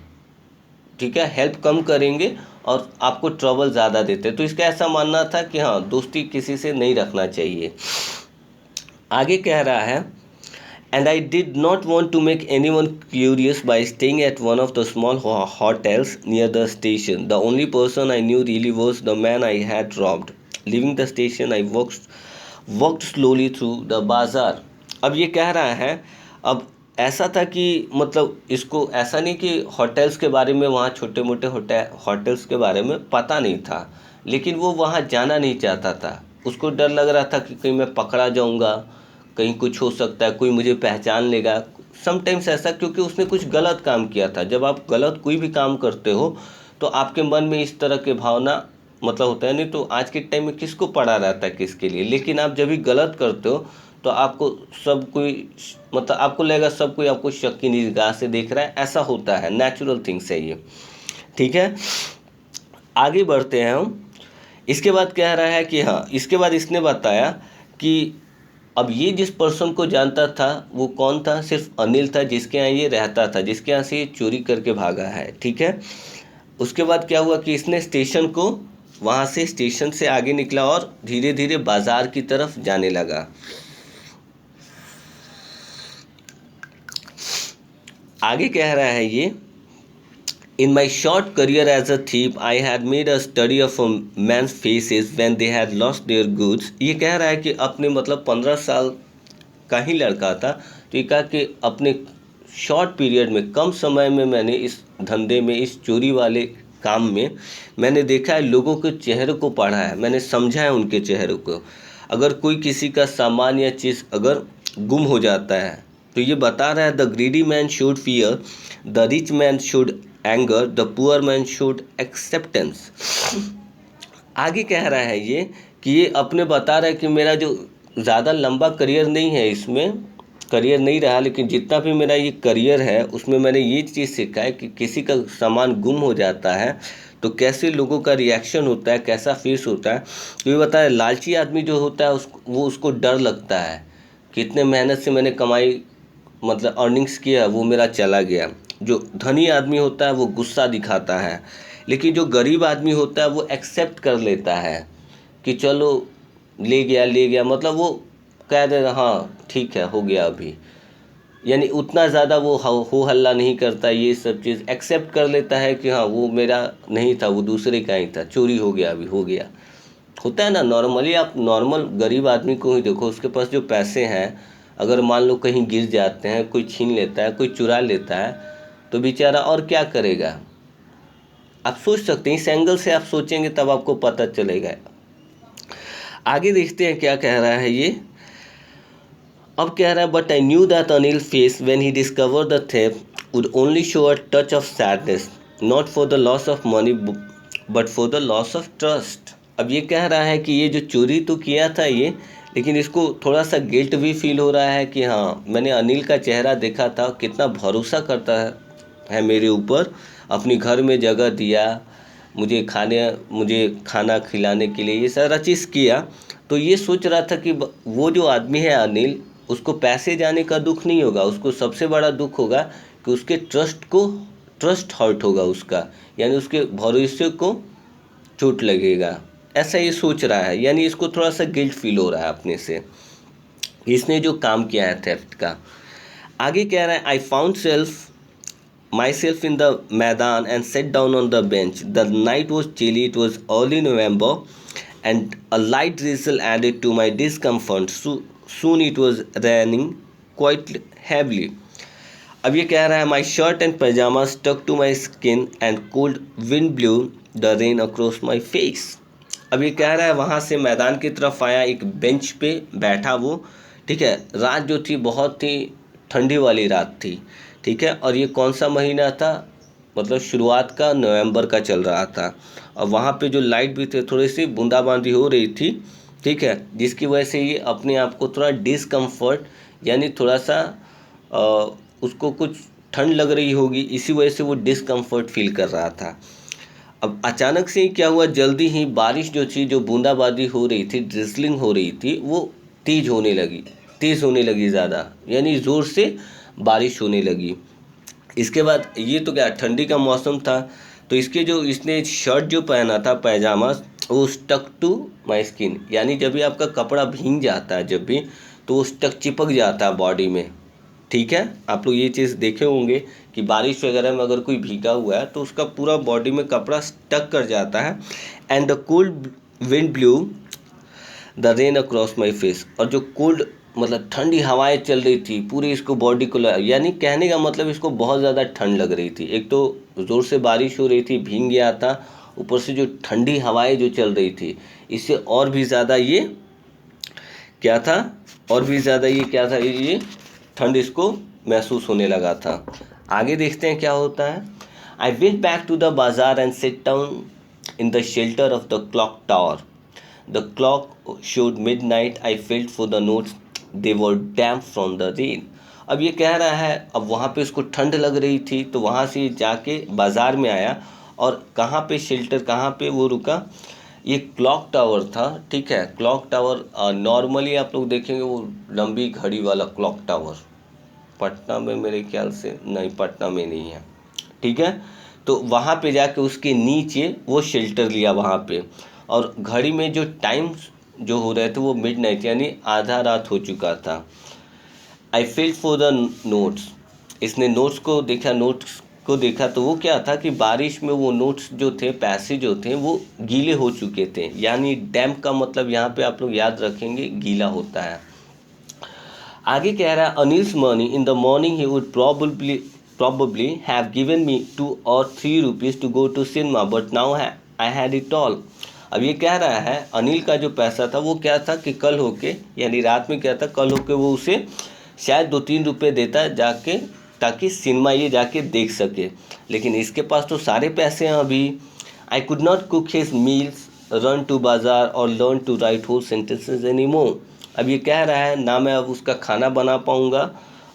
ठीक है, हेल्प कम करेंगे और आपको ट्रबल ज़्यादा देते हैं। तो इसका ऐसा मानना था कि हाँ दोस्ती किसी से नहीं रखना चाहिए। आगे कह रहा है and I did not want to make anyone curious by staying at one of the small hotels near the station. The only person I knew really was the man I had robbed. Leaving the station, I walked slowly through the bazaar. अब ये कह रहा है, अब ऐसा था कि मतलब इसको ऐसा नहीं कि होटल्स के बारे में, वहाँ छोटे मोटे होटल्स के बारे में पता नहीं था, लेकिन वो वहाँ जाना नहीं चाहता था। उसको डर लग रहा था कि कहीं मैं पकड़ा जाऊँगा, कहीं कुछ हो सकता है, कोई मुझे पहचान लेगा, समटाइम्स ऐसा, क्योंकि उसने कुछ गलत काम किया था। जब आप गलत कोई भी काम करते हो तो आपके मन में इस तरह के भावना मतलब होता है, नहीं तो आज के टाइम में किसको पड़ा रहता है किसके लिए। लेकिन आप जब भी गलत करते हो तो आपको सब कोई मतलब आपको लगेगा सब कोई आपको शक की निगाह से देख रहा है, ऐसा होता है, नेचुरल थिंग्स है ये, ठीक है। आगे बढ़ते हैं हम। इसके बाद कह रहा है कि हाँ, इसके बाद इसने बताया कि अब ये जिस पर्सन को जानता था वो कौन था, सिर्फ अनिल था, जिसके यहाँ ये रहता था, जिसके यहाँ से ये चोरी करके भागा है, ठीक है। उसके बाद क्या हुआ कि इसने स्टेशन को, वहाँ से स्टेशन से आगे निकला और धीरे धीरे बाज़ार की तरफ जाने लगा। आगे कह रहा है ये, In my short career as a thief, I had made a study of a man's faces when they had lost their goods. ये कह रहा है कि अपने मतलब 15 साल का ही लड़का था, तो ये कहा कि अपने शॉर्ट पीरियड में, कम समय में मैंने इस धंधे में, इस चोरी वाले काम में मैंने देखा है, लोगों के चेहरे को पढ़ा है, मैंने समझा है उनके चेहरे को। अगर कोई किसी का सामान या चीज़ अगर गुम हो जाता है तो ये बता रहा है, the greedy man showed fear, the rich man showed anger, the poor man showed acceptance. आगे कह रहा है ये कि ये अपने बता रहा है कि मेरा जो ज़्यादा लंबा करियर नहीं है, इसमें करियर नहीं रहा, लेकिन जितना भी मेरा ये करियर है उसमें मैंने ये चीज़ सीखा है कि किसी का सामान गुम हो जाता है तो कैसे लोगों का रिएक्शन होता है, कैसा फेस होता है। तो ये बता रहा है, लालची आदमी जो होता है उसको डर लगता है कि इतने मेहनत से मैंने कमाई मतलब अर्निंग्स किया, वो मेरा चला गया। जो धनी आदमी होता है वो गुस्सा दिखाता है, लेकिन जो गरीब आदमी होता है वो एक्सेप्ट कर लेता है कि चलो ले गया, मतलब वो कह दे हाँ ठीक है हो गया अभी, यानी उतना ज़्यादा वो हो हल्ला नहीं करता, ये सब चीज़ एक्सेप्ट कर लेता है कि हाँ वो मेरा नहीं था, वो दूसरे का ही था, चोरी हो गया अभी हो गया। होता है ना, नॉर्मली आप नॉर्मल गरीब आदमी को ही देखो, उसके पास जो पैसे हैं अगर मान लो कहीं गिर जाते हैं, कोई छीन लेता है, कोई चुरा लेता है, तो बेचारा और क्या करेगा। आप सोच सकते हैं, इस एंगल से आप सोचेंगे तब आपको पता चलेगा। आगे देखते हैं क्या कह रहा है ये। अब कह रहा है, but I knew that Anil face when he discover the theft would only show a touch of sadness, not for the loss of money but for the loss of trust. अब ये कह रहा है कि ये जो चोरी तो किया था ये, लेकिन इसको थोड़ा सा गिल्ट भी फील हो रहा है कि हाँ मैंने अनिल का चेहरा देखा था, कितना भरोसा करता है मेरे ऊपर, अपनी घर में जगह दिया, मुझे खाना खिलाने के लिए ये सारा चीज़ किया। तो ये सोच रहा था कि वो जो आदमी है अनिल, उसको पैसे जाने का दुख नहीं होगा, उसको सबसे बड़ा दुख होगा कि उसके ट्रस्ट हर्ट होगा उसका, यानी उसके भरोसे को चोट लगेगा, ऐसा ये सोच रहा है। यानी इसको थोड़ा सा गिल्ट फील हो रहा है अपने से, इसने जो काम किया है थेफ्ट का। आगे कह रहा है, I found myself in the Maidan and sat down on the bench. The night was chilly, it was early November, and a light drizzle added to my discomfort. Soon it was raining quite heavily. अब ये कह रहा है, my shirt and pajamas stuck to my skin and cold wind blew the rain across my face. अब ये कह रहा है, वहाँ से मैदान की तरफ आया, एक बेंच पे बैठा वो, ठीक है। रात जो थी बहुत ही ठंडी वाली रात थी, ठीक है। और ये कौन सा महीना था, मतलब शुरुआत का नवंबर का चल रहा था। और वहाँ पे जो लाइट भी थे, थोड़ी सी बूंदाबांदी हो रही थी, ठीक है, जिसकी वजह से ये अपने आप को थोड़ा डिसकम्फर्ट, यानी थोड़ा सा उसको कुछ ठंड लग रही होगी, इसी वजह से वो डिसकम्फर्ट फील कर रहा था। अब अचानक से ही क्या हुआ, जल्दी ही बारिश जो थी, जो बूंदाबांदी हो रही थी, ड्रिजलिंग हो रही थी, वो तेज़ होने लगी ज़्यादा, यानी ज़ोर से बारिश होने लगी। इसके बाद ये तो क्या ठंडी का मौसम था, तो इसने शर्ट जो पहना था, पैजामा, वो स्टक टू माई स्किन, यानी जब भी आपका कपड़ा भीग जाता है जब भी, तो वो स्टक चिपक जाता है बॉडी में, ठीक है। आप लोग ये चीज़ देखे होंगे कि बारिश वगैरह में अगर कोई भीगा हुआ है तो उसका पूरा बॉडी में कपड़ा स्टक कर जाता है। And the cold wind blue the rain across my face, और जो कोल्ड मतलब ठंडी हवाएं चल रही थी पूरी इसको बॉडी को, यानी कहने का मतलब इसको बहुत ज़्यादा ठंड लग रही थी। एक तो ज़ोर से बारिश हो रही थी, भीग गया था, ऊपर से जो ठंडी हवाएं जो चल रही थी, इससे और भी ज़्यादा ये क्या था, ये ठंड इसको महसूस होने लगा था। आगे देखते हैं क्या होता है। I went back to the bazaar and sit down in the shelter of the clock tower. The clock showed midnight. I felt for the notes. They were damp from the rain. अब ये कह रहा है, अब वहाँ पे उसको ठंड लग रही थी, तो वहाँ से जाके बाज़ार में आया, और कहाँ पे शेल्टर, कहाँ पे वो रुका, ये क्लॉक टावर था, ठीक है। क्लॉक टावर नॉर्मली आप लोग देखेंगे वो लंबी घड़ी वाला क्लॉक टावर, पटना में मेरे ख्याल से नहीं, पटना में नहीं है, ठीक है। तो वहाँ पे जाके उसके नीचे वो शेल्टर लिया वहाँ पे, और घड़ी में जो टाइम जो हो रहे थे वो मिडनाइट, यानी आधा रात हो चुका था। I felt for the notes, इसने नोट्स को देखा तो वो क्या था कि बारिश में वो नोट्स जो थे, पैसे जो थे, वो गीले हो चुके थे, यानी डैम्प का मतलब यहाँ पे आप लोग याद रखेंगे गीला होता है। आगे कह रहा है, Anil's money in the morning he would probably have given me 2 or 3 rupees to go to cinema, but now I had it all. अब ये कह रहा है अनिल का जो पैसा था वो क्या था कि कल होके यानी रात में क्या था, कल होके वो उसे शायद 2-3 रुपये देता जाके, ताकि सिनेमा ये जाके देख सके, लेकिन इसके पास तो सारे पैसे हैं अभी. I could not cook his meals, run to बाज़ार और learn to write whole sentences any more. अब ये कह रहा है ना मैं अब उसका खाना बना पाऊँगा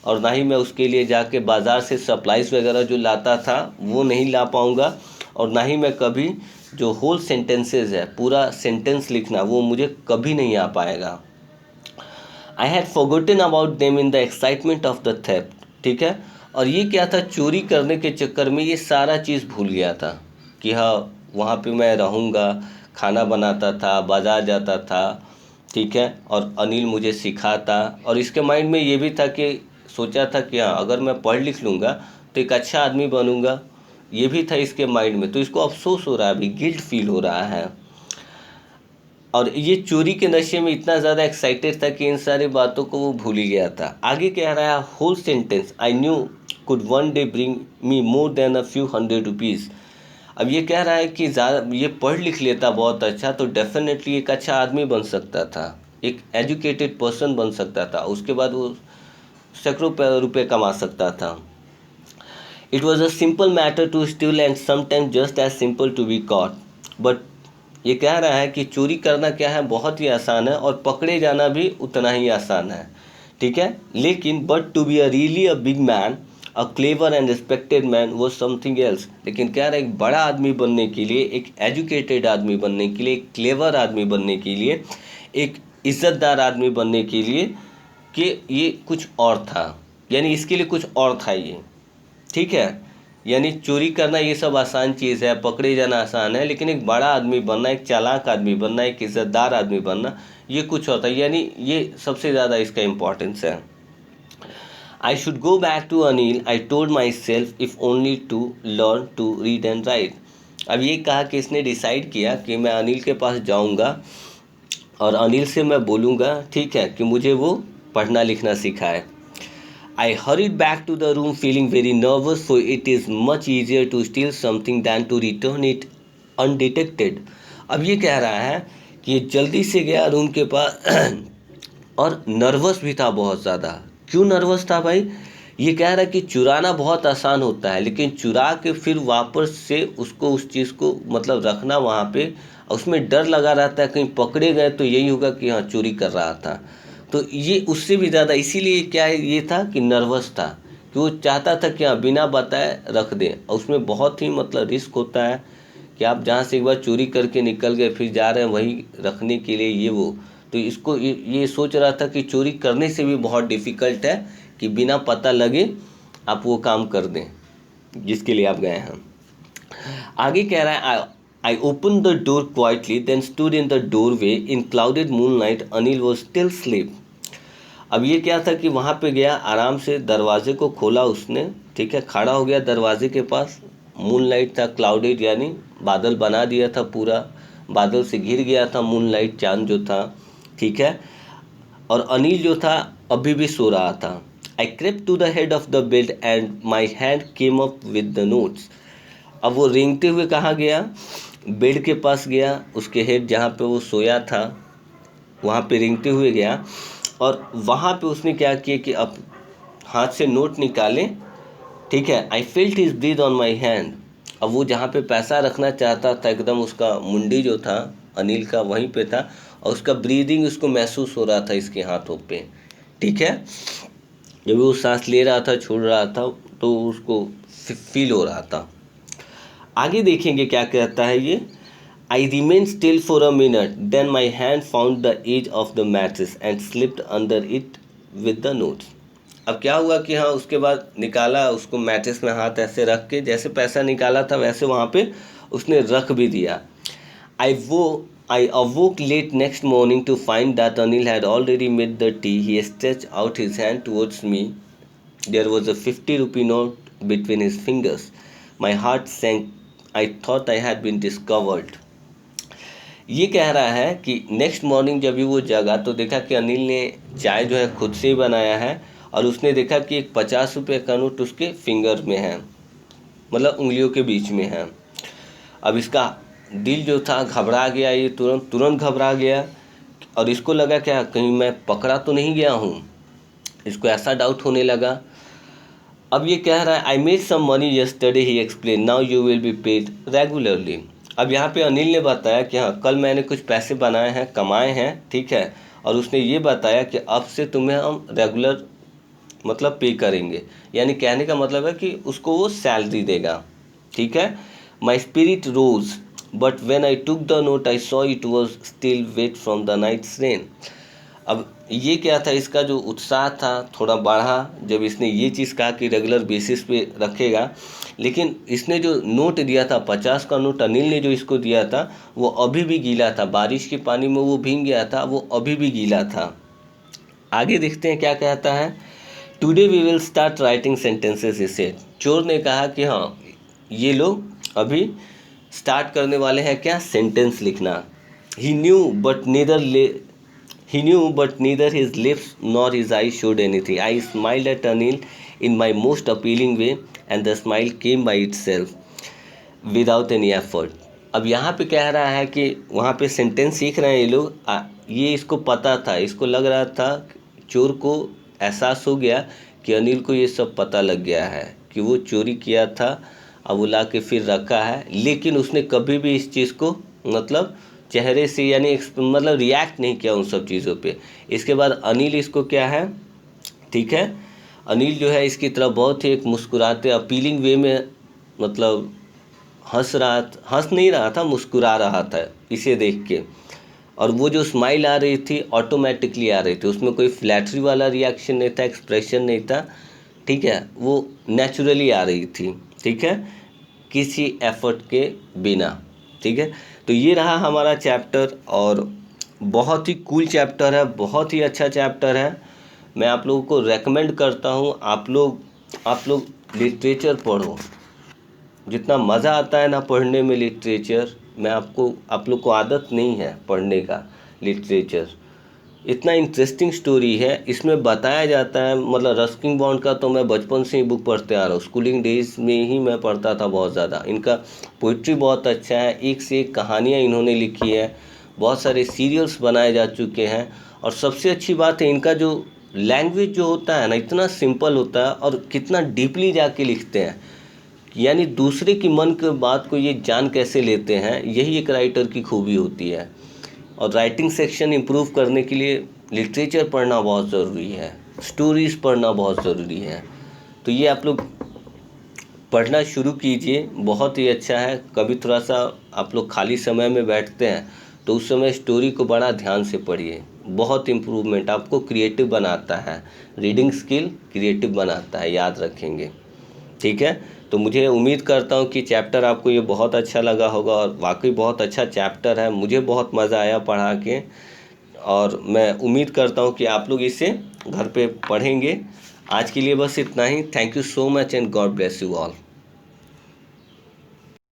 और ना ही मैं उसके लिए जाके बाज़ार से सप्लाइज़ वगैरह जो लाता था वो नहीं ला पाऊँगा, और ना ही मैं कभी जो होल सेंटेंसेस है, पूरा सेंटेंस लिखना, वो मुझे कभी नहीं आ पाएगा. I had forgotten about them in the excitement of the theft. ठीक है, और ये क्या था, चोरी करने के चक्कर में ये सारा चीज़ भूल गया था कि हाँ वहाँ पे मैं रहूँगा, खाना बनाता था, बाज़ार जाता था. ठीक है, और अनिल मुझे सिखाता, और इसके माइंड में ये भी था कि सोचा था कि हाँ अगर मैं पढ़ लिख लूँगा तो एक अच्छा आदमी बनूँगा, ये भी था इसके माइंड में. तो इसको अफसोस हो रहा है, अभी गिल्ट फील हो रहा है, और ये चोरी के नशे में इतना ज़्यादा एक्साइटेड था कि इन सारी बातों को वो भूल ही गया था. आगे कह रहा है whole sentence I knew could one day bring me more than a few hundred rupees. अब ये कह रहा है कि ज़्यादा ये पढ़ लिख लेता बहुत अच्छा तो डेफिनेटली एक अच्छा आदमी बन सकता था, एक एजुकेटेड पर्सन बन सकता था, उसके बाद वो सैकड़ों रुपये कमा सकता था. It was a simple matter to steal and sometime just as simple to be caught. But ये कह रहा है कि चोरी करना क्या है, बहुत ही आसान है, और पकड़े जाना भी उतना ही आसान है. ठीक है, लेकिन but to be a really a big man, a clever and respected man वो समथिंग एल्स. लेकिन कह रहा है एक बड़ा आदमी बनने के लिए, एक एजुकेटेड आदमी बनने के लिए, एक क्लेवर आदमी बनने के लिए, एक इज़्ज़तदार आदमी बनने के लिए, कि ये कुछ और था, यानी इसके लिए कुछ और था ये. ठीक है, यानी चोरी करना ये सब आसान चीज़ है, पकड़े जाना आसान है, लेकिन एक बड़ा आदमी बनना, एक चालाक आदमी बनना, एक इज़्ज़तदार आदमी बनना, ये कुछ होता है, यानी ये सबसे ज़्यादा इसका इम्पोर्टेंस है. I should go back to Anil, I told myself, if only to learn to read and write. अब ये कहा कि इसने डिसाइड किया कि मैं अनिल के पास जाऊंगा और अनिल से मैं बोलूँगा, ठीक है, कि मुझे वो पढ़ना लिखना सिखाए. I hurried back to the room feeling very nervous, for it is much easier to steal something than to return it undetected. अब ये कह रहा है कि ये जल्दी से गया रूम के पास और नर्वस भी था बहुत ज़्यादा. क्यों नर्वस था भाई? ये कह रहा है कि चुराना बहुत आसान होता है, लेकिन चुरा के फिर वापस से उसको उस चीज़ को मतलब रखना वहाँ पे, उसमें डर लगा रहता है कहीं पकड़े गए तो यही होगा कि हाँ चोरी कर रहा था. तो ये उससे भी ज़्यादा, इसीलिए क्या है ये था कि नर्वस था, कि वो चाहता था कि हाँ बिना बताए रख दे, और उसमें बहुत ही मतलब रिस्क होता है कि आप जहाँ से एक बार चोरी करके निकल गए फिर जा रहे हैं वहीं रखने के लिए ये वो. तो इसको ये सोच रहा था कि चोरी करने से भी बहुत डिफ़िकल्ट है कि बिना पता लगे आप वो काम कर दें जिसके लिए आप गए हैं. आगे कह रहा है I open the door quietly then stood in the doorway in clouded moonlight, Anil was still sleep. अब ये क्या था कि वहाँ पे गया, आराम से दरवाजे को खोला उसने. ठीक है, खड़ा हो गया दरवाजे के पास, मूनलाइट था, क्लाउडेड यानी बादल बना दिया था पूरा, बादल से घिर गया था मूनलाइट, चांद जो था. ठीक है, और अनिल जो था अभी भी सो रहा था. I crept to the head of the bed and my hand came up with the notes. अब वो रेंगते हुए कहाँ गया? बेड के पास गया, उसके हेड जहाँ पे वो सोया था वहाँ पे रेंगते हुए गया, और वहाँ पे उसने क्या किया कि अब हाथ से नोट निकाले. ठीक है, I felt his breath on my hand. अब वो जहाँ पे पैसा रखना चाहता था एकदम उसका मुंडी जो था अनिल का वहीं पे था, और उसका ब्रीदिंग उसको महसूस हो रहा था इसके हाथों पे. ठीक है, जब वो सांस ले रहा था छोड़ रहा था तो उसको फील हो रहा था. आगे देखेंगे क्या कहता है ये. I remained still for a minute, then my hand found the edge of the mattress and slipped under it with the notes. अब क्या हुआ कि हाँ उसके बाद निकाला उसको, मैट्रेस में हाथ ऐसे रख के जैसे पैसा निकाला था वैसे वहाँ पे उसने रख भी दिया. I awoke late next morning to find that Anil had already made the tea. He stretched out his hand towards me. There was a 50 rupee note between his fingers. My heart sank. I thought I had been discovered. ये कह रहा है कि next morning जब भी वो जगा तो देखा कि अनिल ने चाय जो है खुद से ही बनाया है, और उसने देखा कि एक 50 रुपये का नोट उसके फिंगर में है, मतलब उंगलियों के बीच में है। अब इसका दिल जो था घबरा गया, ये तुरंत घबरा गया और इसको लगा क्या कहीं मैं पकड़ा तो नहीं गया हूँ, इसको ऐसा डाउट होने लगा। अब ये कह रहा है I made some money yesterday he explain, now you will be paid regularly. अब यहाँ पे अनिल ने बताया कि हाँ कल मैंने कुछ पैसे बनाए हैं, कमाए हैं, ठीक है, और उसने ये बताया कि अब से तुम्हें हम रेगुलर मतलब पे करेंगे, यानी कहने का मतलब है कि उसको वो सैलरी देगा, ठीक है। My spirit rose but when I took the note I saw it was still wet from the night's rain. अब ये क्या था, इसका जो उत्साह था थोड़ा बढ़ा जब इसने ये चीज़ कहा कि रेगुलर बेसिस पे रखेगा। लेकिन इसने जो नोट दिया था 50 का नोट अनिल ने जो इसको दिया था वो अभी भी गीला था, बारिश के पानी में वो भीग गया था, वो अभी भी गीला था। आगे देखते हैं क्या कहता है। Today we will start writing sentences, इसे चोर ने कहा कि हाँ ये लोग अभी स्टार्ट करने वाले हैं क्या, सेंटेंस लिखना। He knew but neither his lips nor his eyes showed anything. I smiled at Anil in my most appealing way and the smile came by itself without any effort. अब यहाँ पे कह रहा है कि वहाँ पे सेंटेंस सीख रहे हैं ये लोग, ये इसको पता था, इसको लग रहा था, चोर को एहसास हो गया कि अनिल को ये सब पता लग गया है कि वो चोरी किया था, अब वो ला के फिर रखा है, लेकिन उसने कभी भी इस चीज़ को मतलब चेहरे से यानी मतलब रिएक्ट नहीं किया उन सब चीज़ों पे। इसके बाद अनिल इसको क्या है, ठीक है, अनिल जो है इसकी तरफ बहुत ही एक मुस्कुराते अपीलिंग वे में मतलब हंस नहीं रहा था, मुस्कुरा रहा था इसे देख के। और वो जो स्माइल आ रही थी ऑटोमेटिकली आ रही थी, उसमें कोई फ्लैटरी वाला रिएक्शन नहीं था, एक्सप्रेशन नहीं था, ठीक है, वो नेचुरली आ रही थी, ठीक है, किसी एफर्ट के बिना, ठीक है। तो ये रहा हमारा चैप्टर और बहुत ही कूल चैप्टर है, बहुत ही अच्छा चैप्टर है। मैं आप लोगों को रेकमेंड करता हूँ आप लोग लिटरेचर पढ़ो। जितना मज़ा आता है ना पढ़ने में लिटरेचर, आप लोग को आदत नहीं है पढ़ने का लिटरेचर, इतना इंटरेस्टिंग स्टोरी है इसमें बताया जाता है। मतलब रस्किन बॉन्ड का तो मैं बचपन से ही बुक पढ़ते आ रहा हूँ, स्कूलिंग डेज में ही मैं पढ़ता था बहुत ज़्यादा। इनका पोइट्री बहुत अच्छा है, एक से एक कहानियाँ इन्होंने लिखी है, बहुत सारे सीरियल्स बनाए जा चुके हैं। और सबसे अच्छी बात है इनका जो लैंग्वेज जो होता है ना इतना सिंपल होता है और कितना डीपली जाके लिखते हैं, यानी दूसरे की मन की बात को ये जान कैसे लेते हैं, यही एक राइटर की खूबी होती है। और राइटिंग सेक्शन इम्प्रूव करने के लिए लिटरेचर पढ़ना बहुत ज़रूरी है, स्टोरीज़ पढ़ना बहुत ज़रूरी है। तो ये आप लोग पढ़ना शुरू कीजिए, बहुत ही अच्छा है। कभी थोड़ा सा आप लोग खाली समय में बैठते हैं तो उस समय स्टोरी को बड़ा ध्यान से पढ़िए, बहुत इम्प्रूवमेंट, आपको क्रिएटिव बनाता है, रीडिंग स्किल क्रिएटिव बनाता है, याद रखेंगे, ठीक है। तो मुझे उम्मीद करता हूँ कि चैप्टर आपको ये बहुत अच्छा लगा होगा और वाकई बहुत अच्छा चैप्टर है, मुझे बहुत मज़ा आया पढ़ा के और मैं उम्मीद करता हूँ कि आप लोग इसे घर पे पढ़ेंगे। आज के लिए बस इतना ही। Thank you so much and God bless you all.